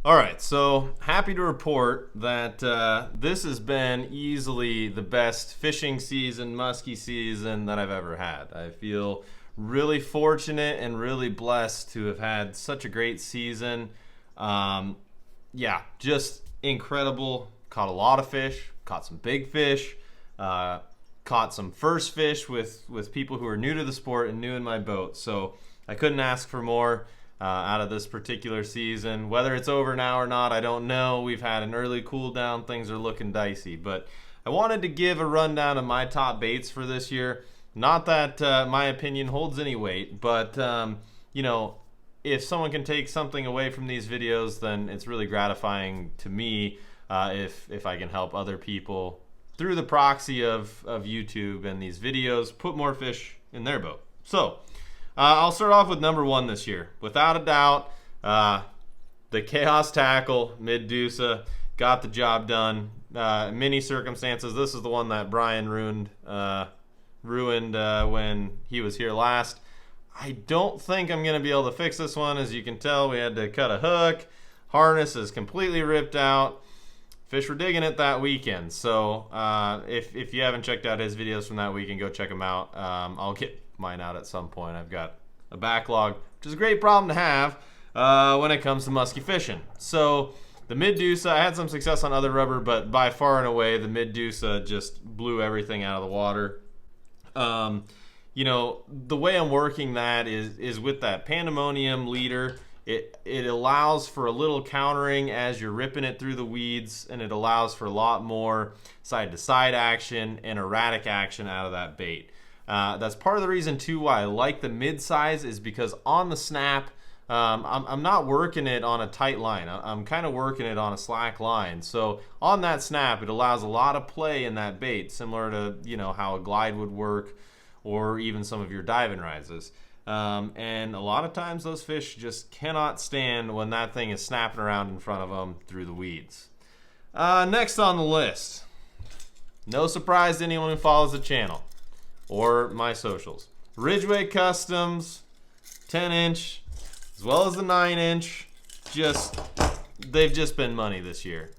All right, so happy to report that this has been easily the best fishing season, musky season that I've ever had. I feel really fortunate and really blessed to have had such a great season. Um, yeah, just incredible. Caught a lot of fish, caught some big fish, uh, caught some first fish with people who are new to the sport and new in my boat. So I couldn't ask for more out of this particular season. Whether it's over now or not, I don't know. We've had an early cool down. Things are looking dicey. But I wanted to give a rundown of my top baits for this year. Not that my opinion holds any weight, but, you know, if someone can take something away from these videos, then it's really gratifying to me if I can help other people through the proxy of YouTube and these videos put more fish in their boat. So, I'll start off with number one this year. Without a doubt, the Chaos Tackle Mid-Deuce got the job done. Many circumstances. This is the one that Brian ruined when he was here last. I don't think I'm going to be able to fix this one. As you can tell, we had to cut a hook. Harness is completely ripped out. Fish were digging it that weekend. So if you haven't checked out his videos from that weekend, go check them out. I'll get mine out at some point. I've got a backlog, which is a great problem to have when it comes to musky fishing. So the Mid-Deuce, I had some success on other rubber, but by far and away, the Mid-Deuce just blew everything out of the water. You know, the way I'm working that is with that Pandemonium leader. It allows for a little countering as you're ripping it through the weeds, and it allows for a lot more side-to-side action and erratic action out of that bait. That's part of the reason too why I like the mid-size, is because on the snap, I'm not working it on a tight line. I'm kind of working it on a slack line. So on that snap, it allows a lot of play in that bait, similar to, you know, how a glide would work, or even some of your diving rises. And a lot of times those fish just cannot stand when that thing is snapping around in front of them through the weeds. Next on the list, no surprise to anyone who follows the channel or my socials, Ridgway Customs 10-inch as well as the 9-inch. They've just been money this year.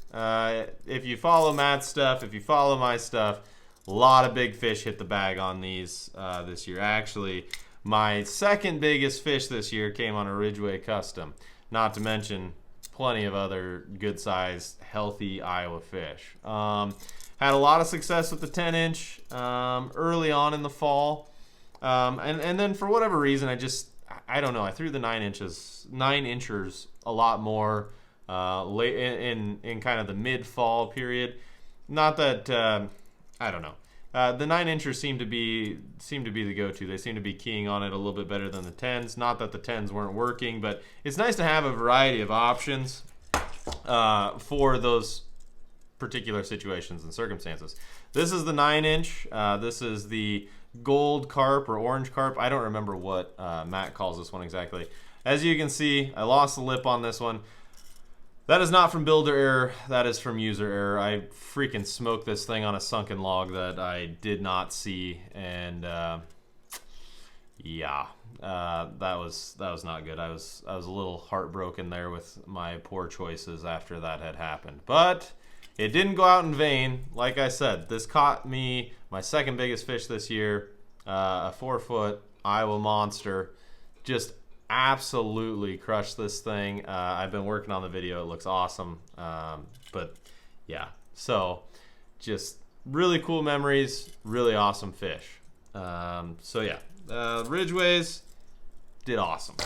If you follow Matt's stuff, if you follow my stuff, a lot of big fish hit the bag on these this year. Actually, my second biggest fish this year came on a Ridgway Custom, not to mention plenty of other good-sized, healthy Iowa fish. Had a lot of success with the 10-inch early on in the fall. And then for whatever reason, I don't know, I threw the 9-inchers a lot more late in kind of the mid-fall period. Not that, I don't know. The 9-inchers seem to be the go-to. They seem to be keying on it a little bit better than the 10s. Not that the 10s weren't working, but it's nice to have a variety of options for those particular situations and circumstances. This is the 9-inch. This is the gold carp or orange carp. I don't remember what Matt calls this one exactly. As you can see, I lost the lip on this one. That is not from builder error. That is from user error. I freaking smoked this thing on a sunken log that I did not see, and yeah, that was not good. I was a little heartbroken there with my poor choices after that had happened, but it didn't go out in vain. Like I said, this caught me my second biggest fish this year, a 4-foot Iowa monster. Just absolutely crushed this thing. I've been working on the video. It looks awesome. But yeah, so just really cool memories, really awesome fish. So yeah, Ridgways did awesome.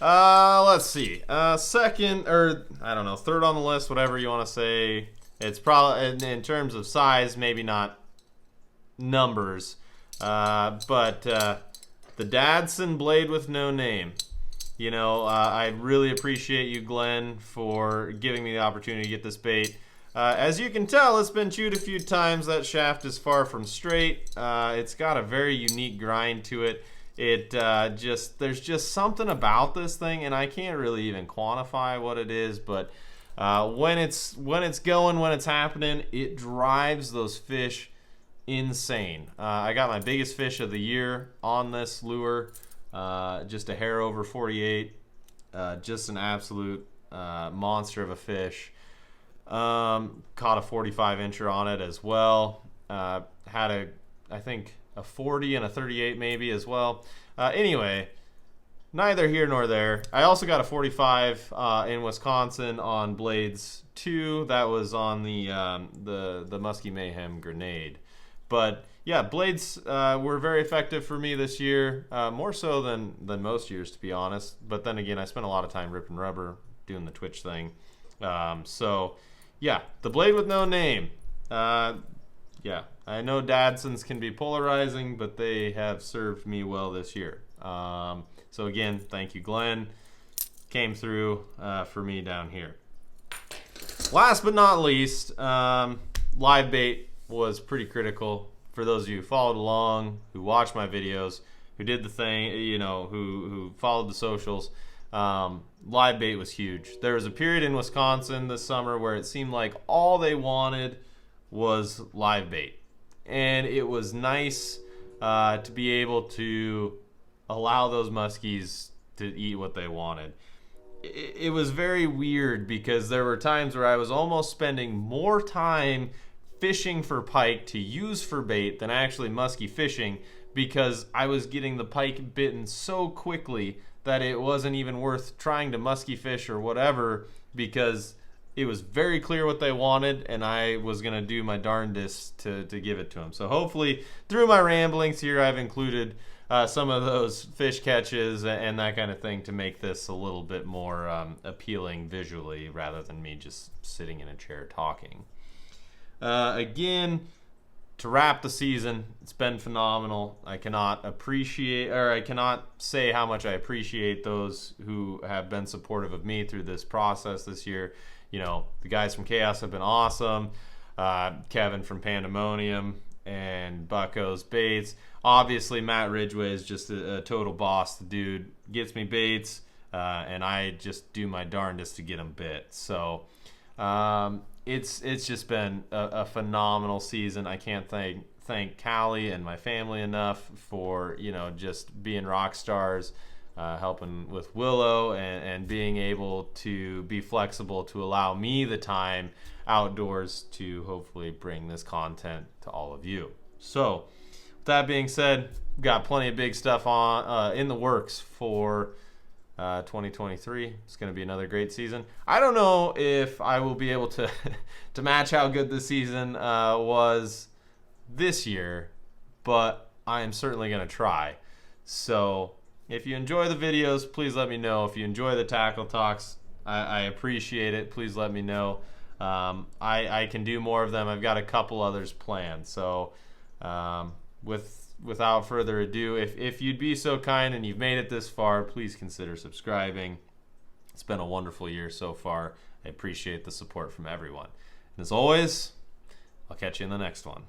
Let's see. Second, or I don't know, third on the list, whatever you want to say. It's probably in terms of size, maybe not numbers, but the Dadson Blade with no name. You know, I really appreciate you, Glenn, for giving me the opportunity to get this bait. As you can tell, it's been chewed a few times. That shaft is far from straight. It's got a very unique grind to it. There's just something about this thing, and I can't really even quantify what it is, but when it's going, when it's happening, it drives those fish insane. I got my biggest fish of the year on this lure, just a hair over 48. Just an absolute monster of a fish. Caught a 45-incher on it as well. Had I think a 40 and a 38 maybe as well. Anyway, neither here nor there. I also got a 45 in Wisconsin on Blades 2. That was on the Musky Mayhem grenade. But yeah, Blades were very effective for me this year, more so than most years, to be honest. But then again, I spent a lot of time ripping rubber, doing the Twitch thing. So yeah, the blade with no name. Yeah, I know Dadsons can be polarizing, but they have served me well this year. So again, thank you, Glenn. Came through for me down here. Last but not least, live bait was pretty critical for those of you who followed along, who watched my videos, who did the thing, who followed the socials. Live bait was huge. There was a period in Wisconsin this summer where it seemed like all they wanted was live bait, and it was nice to be able to allow those muskies to eat what they wanted. It was very weird because there were times where I was almost spending more time fishing for pike to use for bait than actually musky fishing, because I was getting the pike bitten so quickly that it wasn't even worth trying to musky fish or whatever, because it was very clear what they wanted, and I was going to do my darndest to give it to them. So hopefully through my ramblings here, I've included some of those fish catches and that kind of thing to make this a little bit more appealing visually, rather than me just sitting in a chair talking. Again, to wrap the season, it's been phenomenal. I cannot say how much I appreciate those who have been supportive of me through this process this year. The guys from Chaos have been awesome. Kevin from Pandemonium and Buckos Baits. Obviously, Matt Ridgway is just a total boss. The dude gets me baits, and I just do my darndest to get them bit. So it's just been a phenomenal season. I can't thank Callie and my family enough for just being rock stars, helping with Willow, and being able to be flexible to allow me the time outdoors to hopefully bring this content to all of you. So with that being said, we've got plenty of big stuff on in the works for 2023. It's going to be another great season. I don't know if I will be able to to match how good the season was this year, but I am certainly going to try. So if you enjoy the videos, please let me know. If you enjoy the tackle talks, I appreciate it. Please let me know. I can do more of them. I've got a couple others planned. So without further ado, if you'd be so kind and you've made it this far, please consider subscribing. It's been a wonderful year so far. I appreciate the support from everyone. And as always, I'll catch you in the next one.